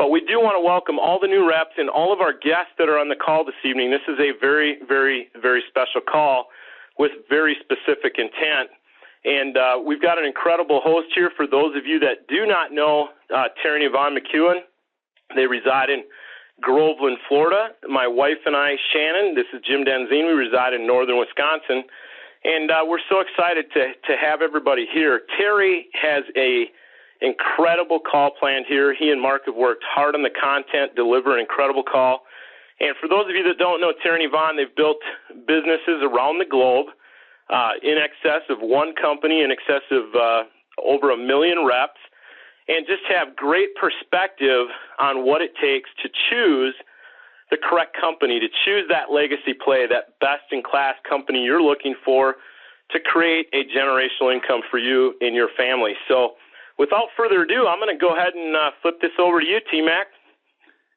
But we do want to welcome all the new reps and all of our guests that are on the call this evening. This is a very, very, very special call with very specific intent. And we've got an incredible host here. For those of you that do not know Terry and Yvonne McEwen, they reside in Groveland, Florida. My wife and I, Shannon, this is Jim Denzine, we reside in northern Wisconsin. And we're so excited to have everybody here. Terry has a incredible call planned here. He and Mark have worked hard on the content, deliver an incredible call. And for those of you that don't know Terry and Yvonne, they've built businesses around the globe in excess of one company, in excess of over 1 million reps, and just have great perspective on what it takes to choose the correct company, to choose that legacy play, that best-in-class company you're looking for to create a generational income for you and your family. So without further ado, I'm going to go ahead and flip this over to you, T-Mac.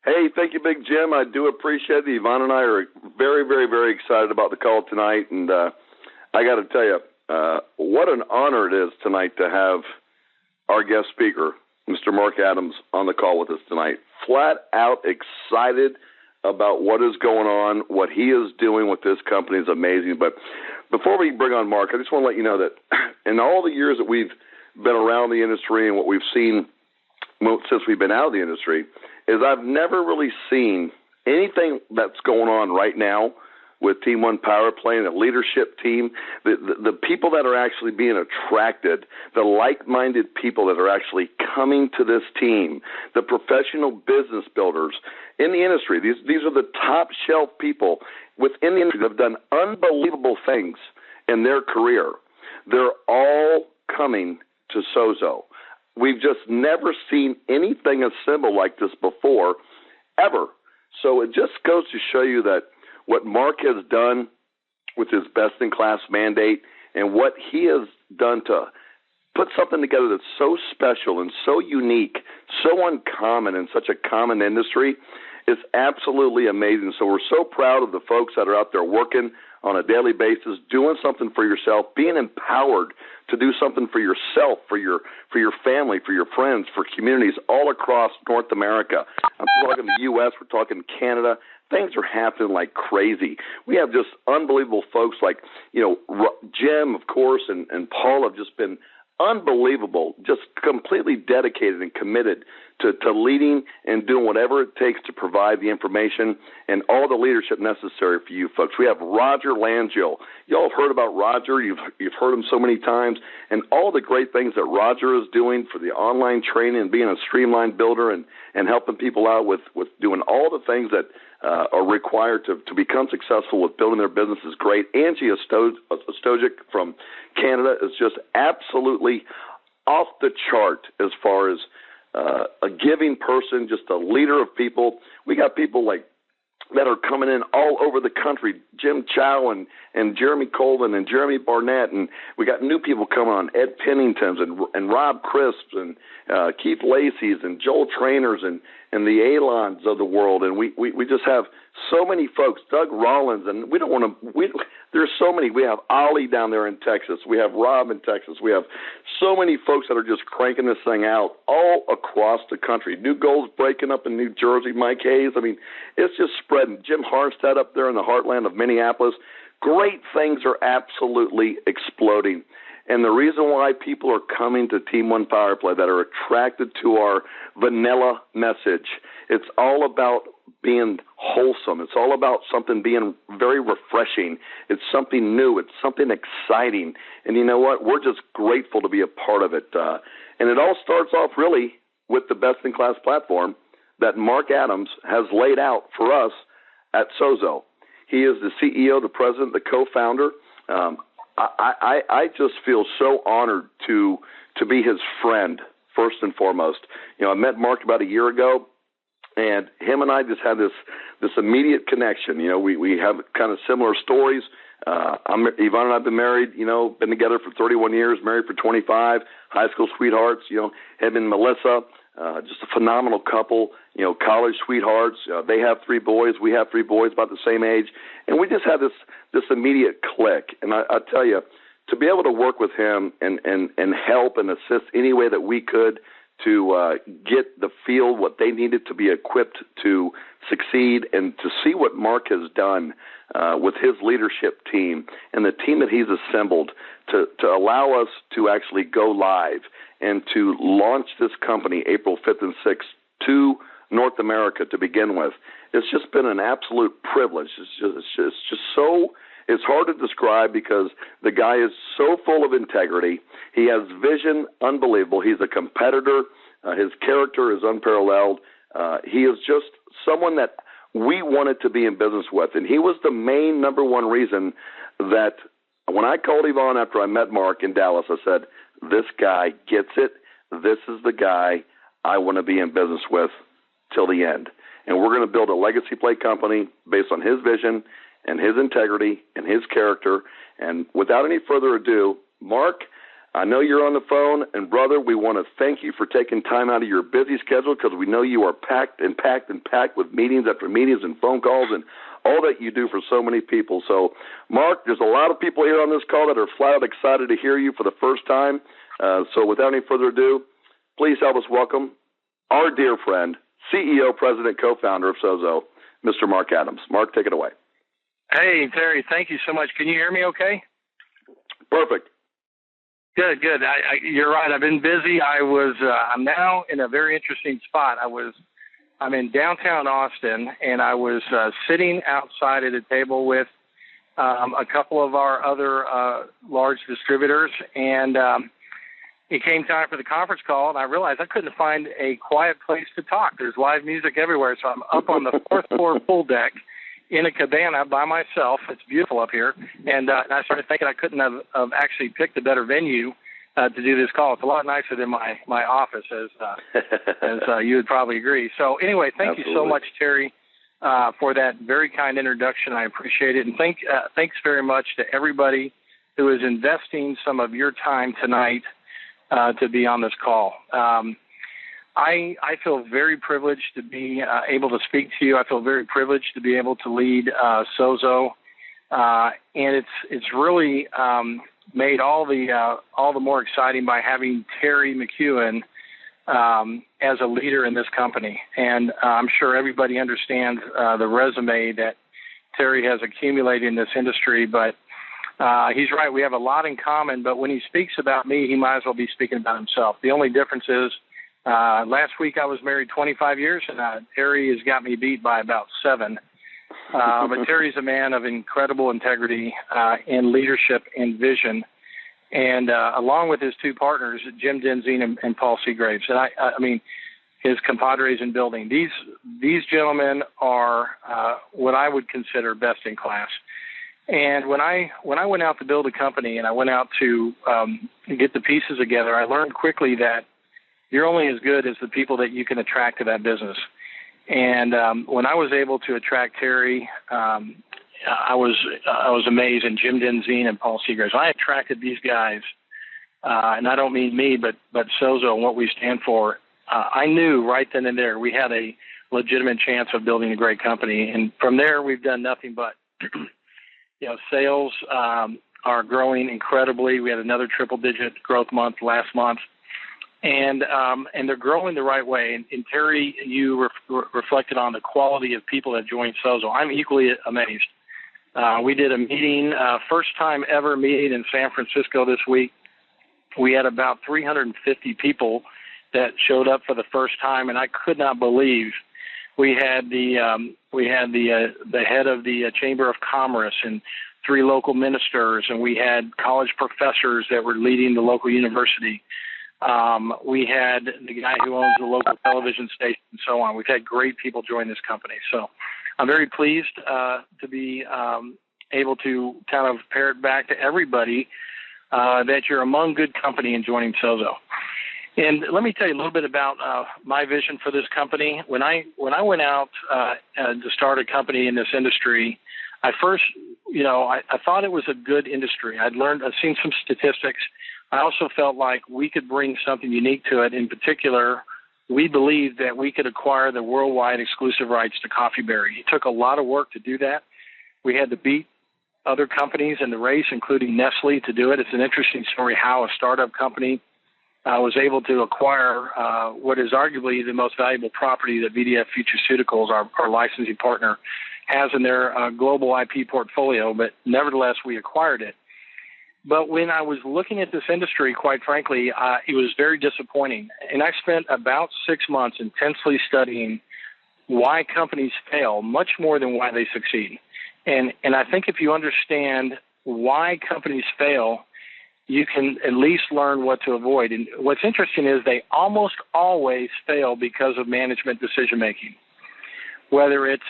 Hey, thank you, Big Jim. I do appreciate it. Yvonne and I are very, very, very excited about the call tonight, and I got to tell you, what an honor it is tonight to have our guest speaker, Mr. Mark Adams, on the call with us tonight. Flat out excited about what is going on, what he is doing with this company is amazing. But before we bring on Mark, I just want to let you know that in all the years that we've been around the industry and what we've seen since we've been out of the industry is I've never really seen anything that's going on right now with Team One Power Play and the leadership team, the people that are actually being attracted, the like-minded people that are actually coming to this team, the professional business builders in the industry. These are the top shelf people within the industry that have done unbelievable things in their career. They're all coming to SoZo. We've just never seen anything assembled like this before, ever. So it just goes to show you that what Mark has done with his best-in-class mandate and what he has done to put something together that's so special and so unique, so uncommon in such a common industry is absolutely amazing. So we're so proud of the folks that are out there working on a daily basis, doing something for yourself, being empowered to do something for yourself, for your family, for your friends, for communities all across North America. I'm talking the U.S., we're talking Canada. Things are happening like crazy. We have just unbelievable folks like, Jim, of course, and Paul have just been unbelievable, just completely dedicated and committed to leading and doing whatever it takes to provide the information and all the leadership necessary for you folks. We have Roger Langell. You all have heard about Roger. You've heard him so many times, and all the great things that Roger is doing for the online training and being a streamlined builder and helping people out with doing all the things that are required to become successful with building their business is great. Angie Stojic from Canada is just absolutely off the chart as far as a giving person, just a leader of people. We got people like that are coming in all over the country, Jim Chow and Jeremy Colvin and Jeremy Barnett, and we got new people coming on, Ed Penningtons and Rob Crisps and Keith Lacey's and Joel Trainers and the Alons of the world, and we just have so many folks, Doug Rollins, and we don't want to, there's so many. We have Ollie down there in Texas. We have Rob in Texas. We have so many folks that are just cranking this thing out all across the country. New goals breaking up in New Jersey, Mike Hayes. I mean, it's just spreading. Jim Harstad up there in the heartland of Minneapolis. Great things are absolutely exploding. And the reason why people are coming to Team One Power Play that are attracted to our vanilla message, it's all about being wholesome. It's all about something being very refreshing. It's something new. It's something exciting. And you know what? We're just grateful to be a part of it. And it all starts off really with the best-in-class platform that Mark Adams has laid out for us at SoZo. He is the CEO, the president, the co-founder. I just feel so honored to be his friend, first and foremost. I met Mark about a year ago, and him and I just had this immediate connection. We have kind of similar stories. Yvonne and I have been married, been together for 31 years, married for 25, high school sweethearts, him and Melissa, just a phenomenal couple, college sweethearts. They have 3 boys. We have 3 boys about the same age. And we just had this immediate click. And I tell you, to be able to work with him and help and assist any way that we could to get the field what they needed to be equipped to succeed, and to see what Mark has done with his leadership team and the team that he's assembled to allow us to actually go live and to launch this company April 5th and 6th to North America to begin with. It's just been an absolute privilege. It's just so, it's hard to describe because the guy is so full of integrity. He has vision unbelievable. He's a competitor. His character is unparalleled. He is just someone that we wanted to be in business with. And he was the main number one reason that when I called Yvonne after I met Mark in Dallas, I said, this guy gets it. This is the guy I want to be in business with till the end. And we're going to build a legacy plate company based on his vision and his integrity and his character. And without any further ado, Mark, I know you're on the phone, and brother, we want to thank you for taking time out of your busy schedule, because we know you are packed with meetings after meetings and phone calls and all that you do for so many people. So, Mark, there's a lot of people here on this call that are flat out excited to hear you for the first time. So without any further ado, please help us welcome our dear friend, CEO, President, co-founder of SoZo, Mr. Mark Adams. Mark, take it away. Hey, Terry, thank you so much. Can you hear me okay? Perfect. Good. You're right. I've been busy. I'm now in a very interesting spot. I'm in downtown Austin, and I was sitting outside at a table with a couple of our other large distributors, and it came time for the conference call, and I realized I couldn't find a quiet place to talk. There's live music everywhere, so I'm up on the fourth floor pool deck in a cabana by myself. It's beautiful up here. And I started thinking I couldn't have actually picked a better venue to do this call. It's a lot nicer than my office, as you would probably agree. So anyway, thank you so much, Terry, for that very kind introduction. I appreciate it. And thanks very much to everybody who is investing some of your time tonight to be on this call. I feel very privileged to be able to speak to you. I feel very privileged to be able to lead SoZo, and it's really made all the more exciting by having Terry McEwen as a leader in this company. And I'm sure everybody understands the resume that Terry has accumulated in this industry, but he's right. We have a lot in common, but when he speaks about me, he might as well be speaking about himself. The only difference is last week I was married 25 years, and Terry has got me beat by about 7. But Terry's a man of incredible integrity in leadership and vision, and along with his two partners, Jim Denzine and Paul Seagraves. And I mean, his compadres in building. These gentlemen are what I would consider best in class. And when I went out to build a company and I went out to get the pieces together, I learned quickly that you're only as good as the people that you can attract to that business. And when I was able to attract Terry, I was amazed, and Jim Denzine and Paul Seagraves. I attracted these guys, and I don't mean me, but SoZo and what we stand for. I knew right then and there we had a legitimate chance of building a great company. And from there, we've done nothing but, sales are growing incredibly. We had another triple-digit growth month last month. And they're growing the right way. And Terry, you reflected on the quality of people that joined SoZo. I'm equally amazed. We did a meeting, first time ever meeting in San Francisco this week. We had about 350 people that showed up for the first time, and I could not believe we had the head of the Chamber of Commerce and 3 local ministers, and we had college professors that were leading the local university. We had the guy who owns the local television station and so on. We've had great people join this company. So I'm very pleased to be able to kind of pair it back to everybody that you're among good company in joining SoZo. And let me tell you a little bit about my vision for this company. When I went out to start a company in this industry, I first, I thought it was a good industry. I've seen some statistics. I also felt like we could bring something unique to it. In particular, we believed that we could acquire the worldwide exclusive rights to Coffee Berry. It took a lot of work to do that. We had to beat other companies in the race, including Nestle, to do it. It's an interesting story how a startup company was able to acquire what is arguably the most valuable property that VDF Futureceuticals, our licensing partner, has in their global IP portfolio, but nevertheless, we acquired it. But when I was looking at this industry, quite frankly, it was very disappointing. And I spent about 6 months intensely studying why companies fail much more than why they succeed. And I think if you understand why companies fail, you can at least learn what to avoid. And what's interesting is they almost always fail because of management decision-making, whether it's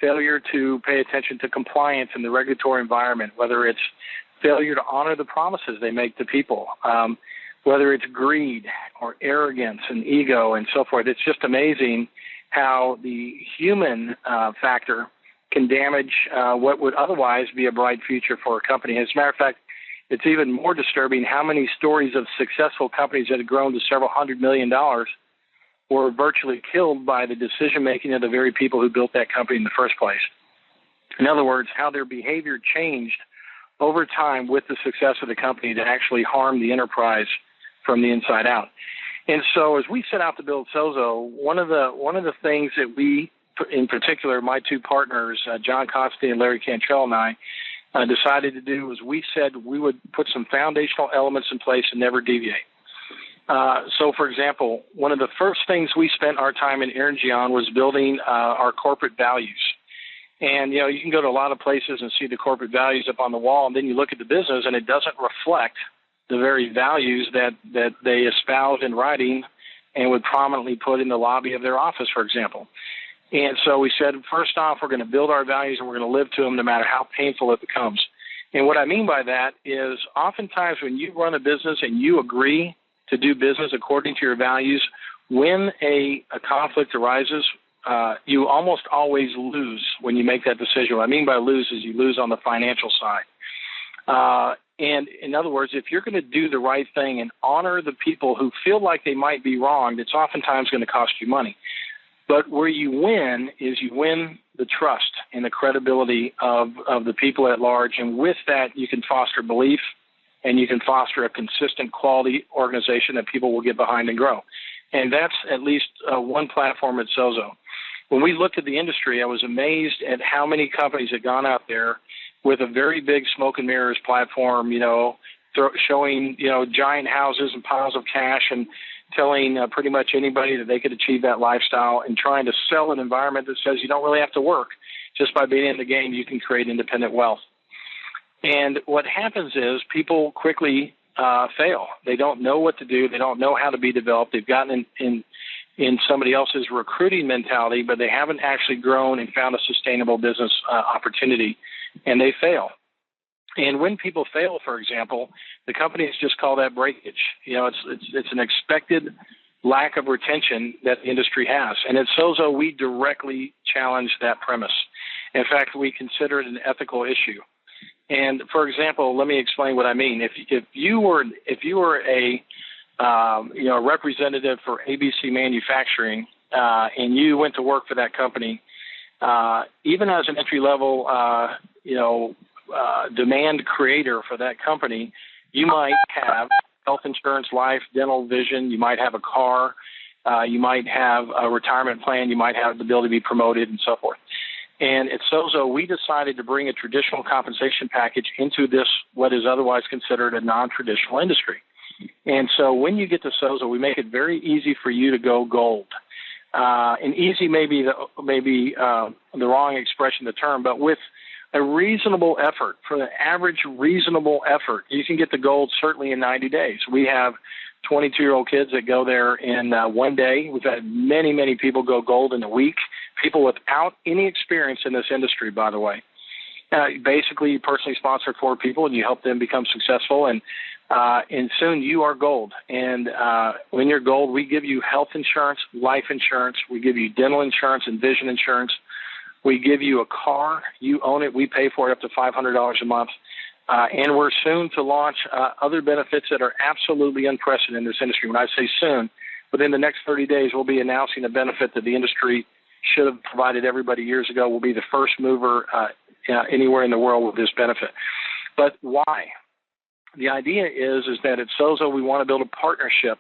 failure to pay attention to compliance in the regulatory environment, whether it's failure to honor the promises they make to people, whether it's greed or arrogance and ego and so forth. It's just amazing how the human factor can damage what would otherwise be a bright future for a company. As a matter of fact, it's even more disturbing how many stories of successful companies that have grown to several $100 million were virtually killed by the decision-making of the very people who built that company in the first place. In other words, how their behavior changed over time with the success of the company to actually harm the enterprise from the inside out. And so as we set out to build SoZo, one of the things that we, in particular, my two partners, John Constantine and Larry Cantrell and I, decided to do was we said we would put some foundational elements in place and never deviate. So, for example, one of the first things we spent our time and energy on was building our corporate values. And, you know, you can go to a lot of places and see the corporate values up on the wall, and then you look at the business, and it doesn't reflect the very values that they espouse in writing and would prominently put in the lobby of their office, for example. And so we said, first off, we're going to build our values, and we're going to live to them no matter how painful it becomes. And what I mean by that is oftentimes when you run a business and you agree to do business according to your values, when a conflict arises, you almost always lose when you make that decision. What I mean by lose is you lose on the financial side. And in other words, if you're going to do the right thing and honor the people who feel like they might be wronged, it's oftentimes going to cost you money. But where you win is you win the trust and the credibility of the people at large. And with that, you can foster belief and you can foster a consistent quality organization that people will get behind and grow. And that's at least one platform at SoZo. When we looked at the industry, I was amazed at how many companies had gone out there with a very big smoke and mirrors platform, you know, showing, you know, giant houses and piles of cash and telling pretty much anybody that they could achieve that lifestyle and trying to sell an environment that says you don't really have to work. Just by being in the game, you can create independent wealth. And what happens is people quickly fail. They don't know what to do. They don't know how to be developed. They've gotten in somebody else's recruiting mentality, but they haven't actually grown and found a sustainable business opportunity, and they fail. And when people fail, for example, the companies just call that breakage. You know, it's an expected lack of retention that the industry has. And at SoZo, we directly challenge that premise. In fact, we consider it an ethical issue. And for example, let me explain what I mean. If you were a representative for ABC Manufacturing, and you went to work for that company, even as an entry level, demand creator for that company, you might have health insurance, life, dental, vision. You might have a car. You might have a retirement plan. You might have the ability to be promoted and so forth. And at SoZo, we decided to bring a traditional compensation package into this, what is otherwise considered a non-traditional industry. And so when you get to SoZo, we make it very easy for you to go gold. And easy may be the wrong expression of the term, but with a reasonable effort, for the average reasonable effort, you can get the gold certainly in 90 days. We have 22-year-old kids that go there in 1 day. We've had many, many people go gold in a week, people without any experience in this industry, by the way. Basically, you personally sponsor 4 people, and you help them become successful, and soon you are gold. And when you're gold, we give you health insurance, life insurance. We give you dental insurance and vision insurance. We give you a car. You own it. We pay for it up to $500 a month. And we're soon to launch other benefits that are absolutely unprecedented in this industry. When I say soon, within the next 30 days, we'll be announcing a benefit that the industry should have provided everybody years ago. We'll be the first mover anywhere in the world with this benefit. But why? The idea is that at SoZo, we want to build a partnership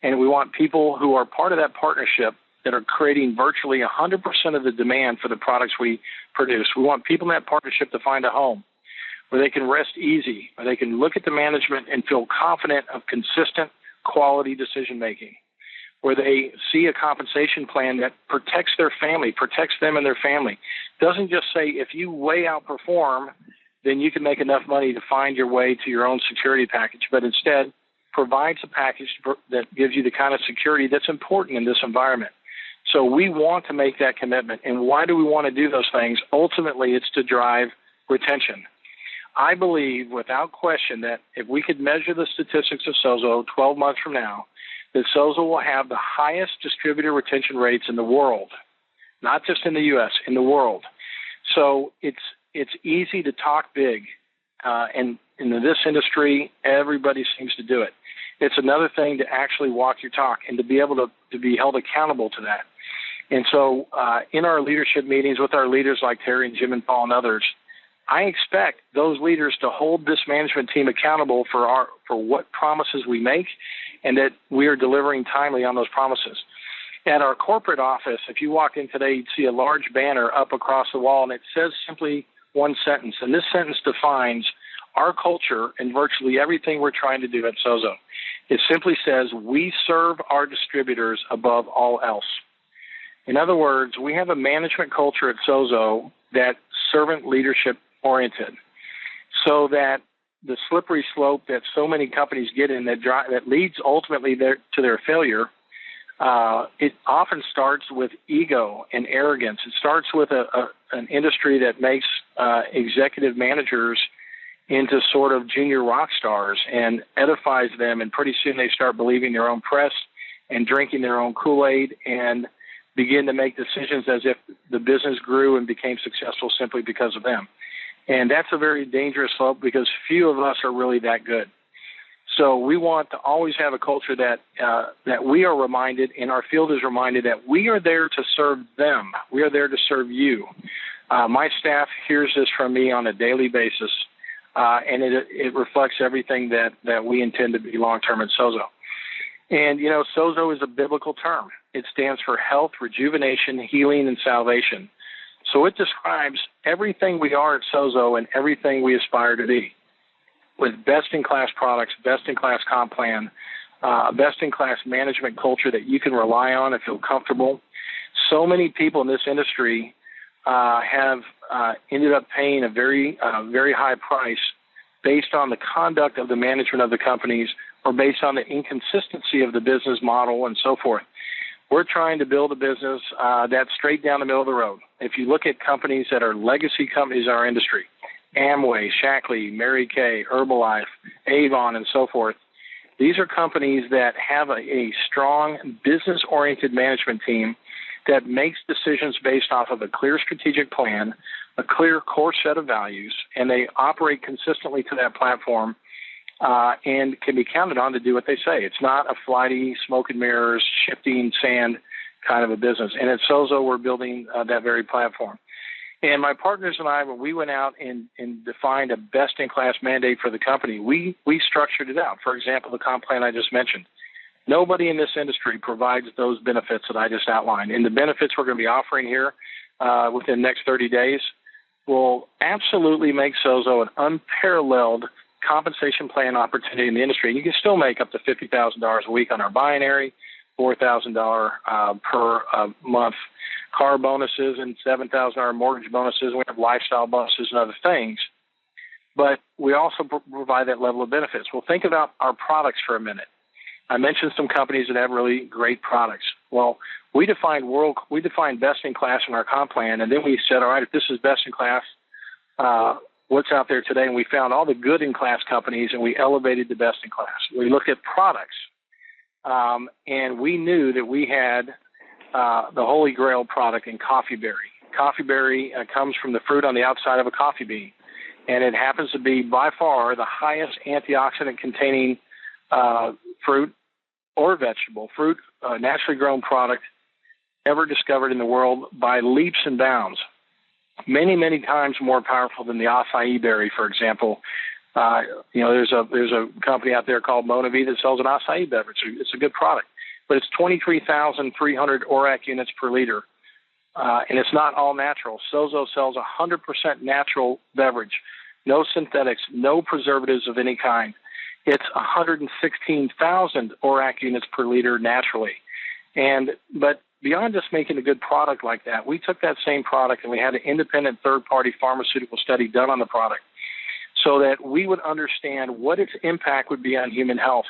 And we want people who are part of that partnership that are creating virtually 100% of the demand for the products we produce. We want people in that partnership to find a home where they can rest easy, where they can look at the management and feel confident of consistent quality decision-making, where they see a compensation plan that protects their family, protects them and their family. Doesn't just say if you way outperform, then you can make enough money to find your way to your own security package, but instead provides a package that gives you the kind of security that's important in this environment. So we want to make that commitment. And why do we want to do those things? Ultimately, it's to drive retention. I believe without question that if we could measure the statistics of SoZo 12 months from now, that SoZo will have the highest distributor retention rates in the world, not just in the U.S., in the world. So it's easy to talk big, and in this industry, everybody seems to do it. It's another thing to actually walk your talk and to be able to be held accountable to that. And so in our leadership meetings with our leaders like Terry and Jim and Paul and others, I expect those leaders to hold this management team accountable for what promises we make and that we are delivering timely on those promises. At our corporate office, if you walk in today, you'd see a large banner up across the wall, and it says simply one sentence. And this sentence defines our culture and virtually everything we're trying to do at SoZo. It simply says, we serve our distributors above all else. In other words, we have a management culture at SoZo that's servant leadership oriented, so that the slippery slope that so many companies get in that leads ultimately to their failure, it often starts with ego and arrogance. It starts with an industry that makes executive managers into sort of junior rock stars and edifies them, and pretty soon they start believing their own press and drinking their own Kool-Aid and begin to make decisions as if the business grew and became successful simply because of them. And that's a very dangerous slope because few of us are really that good. So we want to always have a culture that we are reminded, and our field is reminded, that we are there to serve them. We are there to serve you. My staff hears this from me on a daily basis, and it reflects everything that we intend to be long-term at SoZo. And, SoZo is a biblical term. It stands for health, rejuvenation, healing, and salvation. So it describes everything we are at SoZo and everything we aspire to be, with best-in-class products, best-in-class comp plan, best-in-class management culture that you can rely on and feel comfortable. So many people in this industry have ended up paying a very high price based on the conduct of the management of the companies or based on the inconsistency of the business model and so forth. We're trying to build a business that's straight down the middle of the road. If you look at companies that are legacy companies in our industry, Amway, Shackley, Mary Kay, Herbalife, Avon, and so forth, these are companies that have a strong business-oriented management team that makes decisions based off of a clear strategic plan, a clear core set of values, and they operate consistently to that platform and can be counted on to do what they say. It's not a flighty, smoke and mirrors, shifting sand kind of a business. And at SoZo, we're building that very platform. And my partners and I, when we went out and defined a best-in-class mandate for the company, we structured it out. For example, the comp plan I just mentioned. Nobody in this industry provides those benefits that I just outlined. And the benefits we're going to be offering here within the next 30 days will absolutely make SoZo an unparalleled compensation plan opportunity in the industry. And you can still make up to $50,000 a week on our binary, $4,000 per month car bonuses, and $7,000 mortgage bonuses. We have lifestyle bonuses and other things. But we also provide that level of benefits. Well, think about our products for a minute. I mentioned some companies that have really great products. Well, we defined best in class in our comp plan, and then we said, all right, if this is best in class, what's out there today? And we found all the good in class companies, and we elevated the best in class. We looked at products, and we knew that we had the holy grail product in coffee berry. Coffee berry comes from the fruit on the outside of a coffee bean, and it happens to be by far the highest antioxidant containing fruit or vegetable, naturally grown product ever discovered in the world by leaps and bounds. Many, many times more powerful than the acai berry, for example. There's a company out there called Monavi that sells an acai beverage. It's a good product. but it's 23,300 ORAC units per liter. And it's not all natural. SoZo sells 100% natural beverage, no synthetics, no preservatives of any kind. It's 116,000 ORAC units per liter naturally. But beyond just making a good product like that, we took that same product and we had an independent third-party pharmaceutical study done on the product so that we would understand what its impact would be on human health.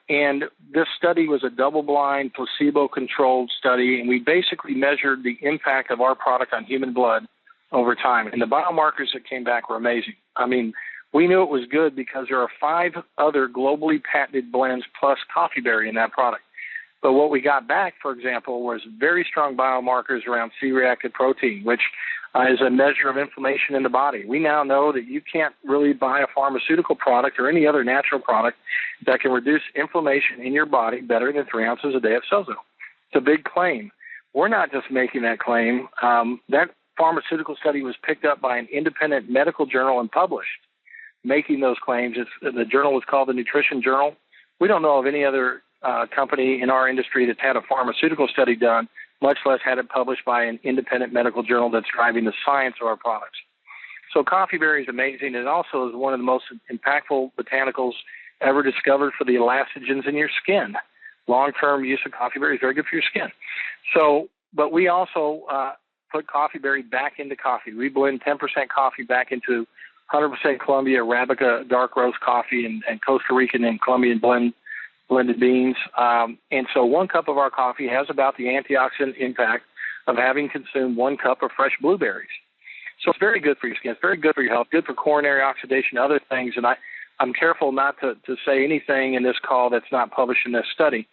And this study was a double-blind, placebo-controlled study, and we basically measured the impact of our product on human blood over time. And the biomarkers that came back were amazing. I mean, we knew it was good because there are 5 other globally patented blends plus coffee berry in that product. But what we got back, for example, was very strong biomarkers around C-reactive protein, which is a measure of inflammation in the body. We now know that you can't really buy a pharmaceutical product or any other natural product that can reduce inflammation in your body better than 3 ounces a day of SoZo. It's a big claim. We're not just making that claim. That pharmaceutical study was picked up by an independent medical journal and published, making those claims. The journal was called the Nutrition Journal. We don't know of any other company in our industry that's had a pharmaceutical study done, much less had it published by an independent medical journal that's driving the science of our products. So coffee berry is amazing. It also is one of the most impactful botanicals ever discovered for the elastogens in your skin. Long-term use of coffee berry is very good for your skin. So, but we also put coffee berry back into coffee. We blend 10% coffee back into 100% Colombia Arabica dark roast coffee and Costa Rican and Colombian blended beans. And so 1 cup of our coffee has about the antioxidant impact of having consumed 1 cup of fresh blueberries. So it's very good for your skin. It's very good for your health, good for coronary oxidation, other things. And I'm careful not to say anything in this call that's not published in this study.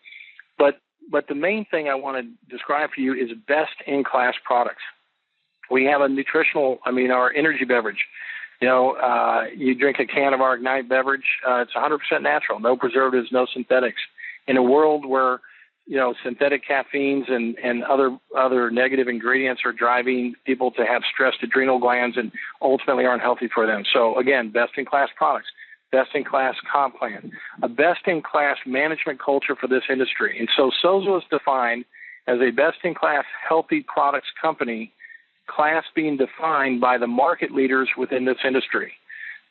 But the main thing I want to describe for you is best-in-class products. We have our energy beverage. You drink a can of our Ignite beverage, it's 100% natural, no preservatives, no synthetics. In a world where, synthetic caffeines and other negative ingredients are driving people to have stressed adrenal glands and ultimately aren't healthy for them. So again, best-in-class products, best-in-class comp plan, a best-in-class management culture for this industry. And so SoZo is defined as a best-in-class healthy products company, class being defined by the market leaders within this industry.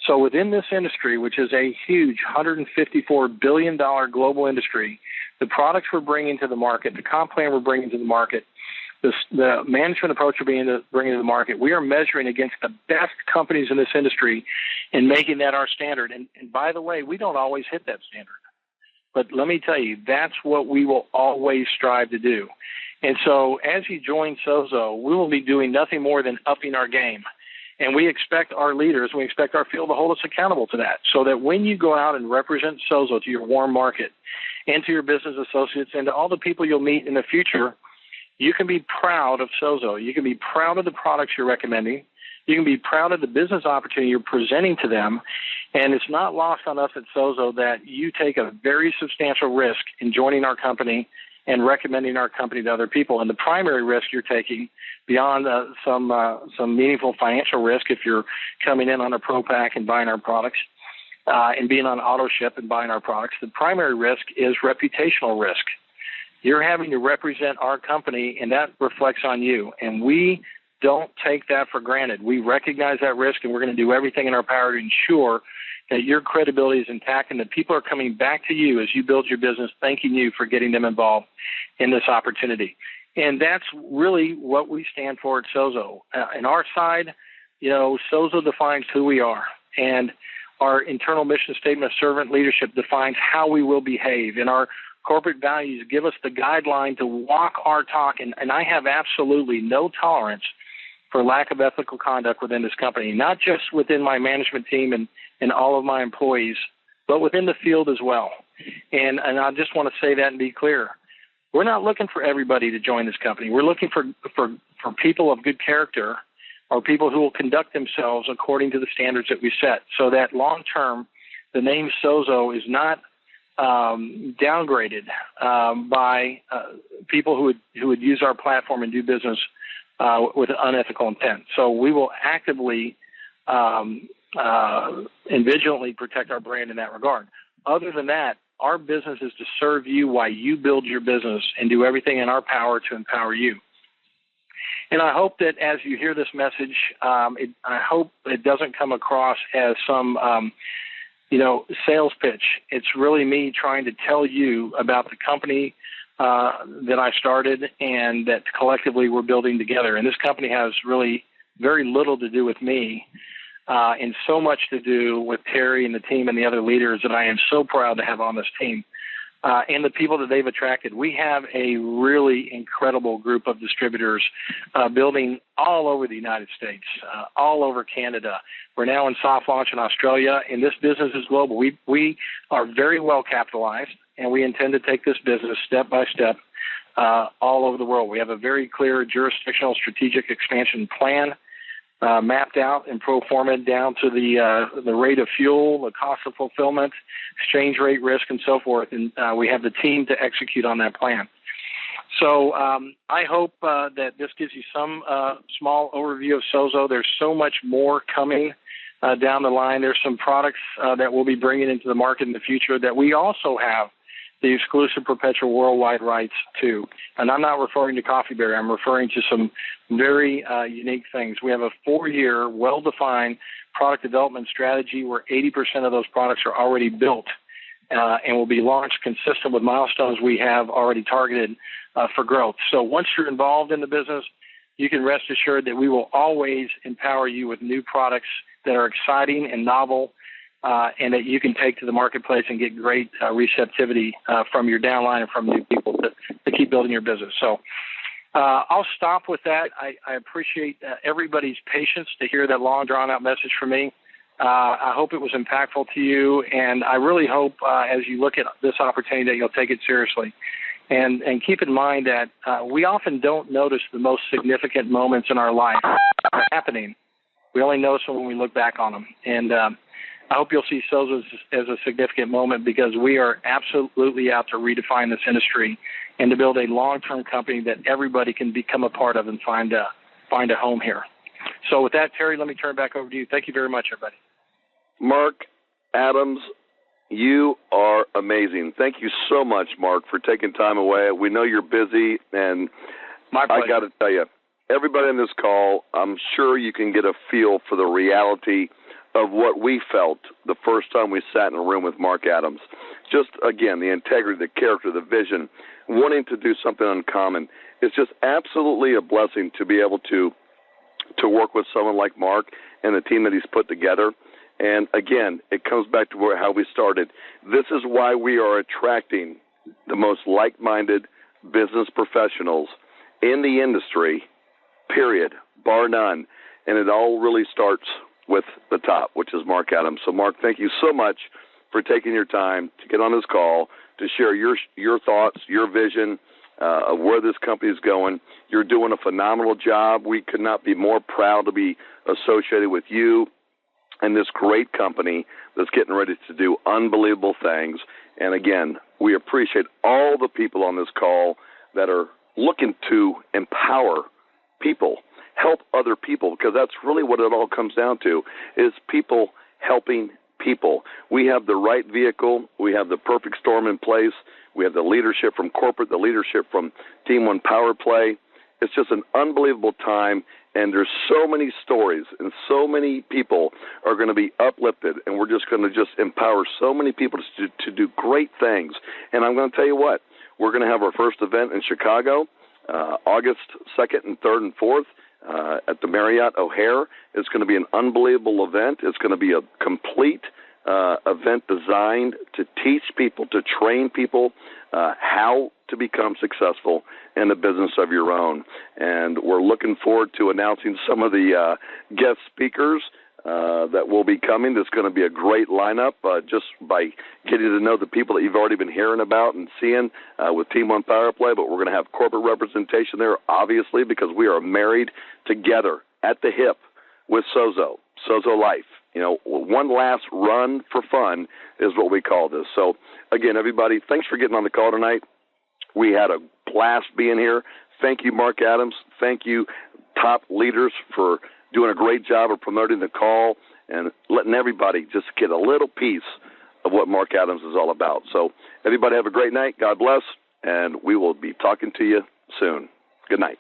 So within this industry, which is a huge $154 billion global industry, the products we're bringing to the market, the comp plan we're bringing to the market, the management approach we're bringing to the market, we are measuring against the best companies in this industry and making that our standard. And by the way, we don't always hit that standard. But let me tell you, that's what we will always strive to do. And so as you join SoZo, we will be doing nothing more than upping our game. And we expect our leaders, we expect our field to hold us accountable to that, so that when you go out and represent SoZo to your warm market and to your business associates and to all the people you'll meet in the future, you can be proud of SoZo. You can be proud of the products you're recommending. You can be proud of the business opportunity you're presenting to them. And it's not lost on us at SoZo that you take a very substantial risk in joining our company and recommending our company to other people. And the primary risk you're taking, beyond some meaningful financial risk if you're coming in on a pro pack and buying our products, and being on auto ship and buying our products, the primary risk is reputational risk. You're having to represent our company, and that reflects on you. And we don't take that for granted. We recognize that risk, and we're going to do everything in our power to ensure that your credibility is intact and that people are coming back to you as you build your business, thanking you for getting them involved in this opportunity. And that's really what we stand for at SoZo. On our side, SoZo defines who we are. And our internal mission statement of servant leadership defines how we will behave. And our corporate values give us the guideline to walk our talk. And I have absolutely no tolerance for lack of ethical conduct within this company, not just within my management team and all of my employees, but within the field as well. And I just want to say that and be clear. We're not looking for everybody to join this company. We're looking for people of good character, or people who will conduct themselves according to the standards that we set, so that long term the name SoZo is not downgraded by people who would use our platform and do business with unethical intent. So we will actively and vigilantly protect our brand in that regard. Other than that, Our business is to serve you while you build your business and do everything in our power to empower you. And I hope that as you hear this message, I hope it doesn't come across as some, sales pitch. It's really me trying to tell you about the company that I started and that collectively we're building together. And this company has really very little to do with me and so much to do with Terry and the team and the other leaders that I am so proud to have on this team. And the people that they've attracted. We have a really incredible group of distributors building all over the United States, all over Canada. We're now in soft launch in Australia, and this business is global. We are very well capitalized, and we intend to take this business step by step all over the world. We have a very clear jurisdictional strategic expansion plan mapped out and pro forma down to the rate of fuel, the cost of fulfillment, exchange rate risk, and so forth. And we have the team to execute on that plan. So I hope that this gives you some small overview of SoZo. There's so much more coming down the line. There's some products that we'll be bringing into the market in the future that we also have the exclusive perpetual worldwide rights to. And I'm not referring to Coffee Berry. I'm referring to some very unique things. We have a 4-year, well-defined product development strategy where 80% of those products are already built and will be launched consistent with milestones we have already targeted for growth. So once you're involved in the business, you can rest assured that we will always empower you with new products that are exciting and novel, and that you can take to the marketplace and get great receptivity from your downline and from new people to keep building your business. So I'll stop with that. I appreciate everybody's patience to hear that long, drawn-out message from me. I hope it was impactful to you, and I really hope as you look at this opportunity that you'll take it seriously. And keep in mind that we often don't notice the most significant moments in our life are happening. We only notice them when we look back on them. And I hope you'll see SoZo as a significant moment because we are absolutely out to redefine this industry and to build a long-term company that everybody can become a part of and find a home here. So with that, Terry, let me turn it back over to you. Thank you very much, everybody. Mark Adams, you are amazing. Thank you so much, Mark, for taking time away. We know you're busy, and my pleasure. I got to tell you, everybody on this call, I'm sure you can get a feel for the reality of what we felt the first time we sat in a room with Mark Adams. Just, again, the integrity, the character, the vision, wanting to do something uncommon. It's just absolutely a blessing to be able to work with someone like Mark and the team that he's put together. And, again, it comes back to how we started. This is why we are attracting the most like-minded business professionals in the industry, period, bar none. And it all really starts with the top, which is Mark Adams. So, Mark, thank you so much for taking your time to get on this call to share your thoughts, your vision of where this company is going. You're doing a phenomenal job. We could not be more proud to be associated with you and this great company that's getting ready to do unbelievable things. And, again, we appreciate all the people on this call that are looking to empower people, help other people, because that's really what it all comes down to, is people helping people. We have the right vehicle. We have the perfect storm in place. We have the leadership from corporate, the leadership from Team One Power Play. It's just an unbelievable time, and there's so many stories, and so many people are going to be uplifted, and we're just going to just empower so many people to do great things. And I'm going to tell you what, we're going to have our first event in Chicago, August 2nd and 3rd and 4th at the Marriott O'Hare. It's going to be an unbelievable event. It's going to be a complete event designed to teach people, to train people how to become successful in the business of your own. And we're looking forward to announcing some of the guest speakers that will be coming. There's going to be a great lineup just by getting to know the people that you've already been hearing about and seeing with Team One Power Play, but we're going to have corporate representation there, obviously, because we are married together at the hip with SoZo Life. You know, one last run for fun is what we call this. So, again, everybody, thanks for getting on the call tonight. We had a blast being here. Thank you, Mark Adams. Thank you, top leaders, for doing a great job of promoting the call and letting everybody just get a little piece of what Mark Adams is all about. So everybody have a great night. God bless, and we will be talking to you soon. Good night.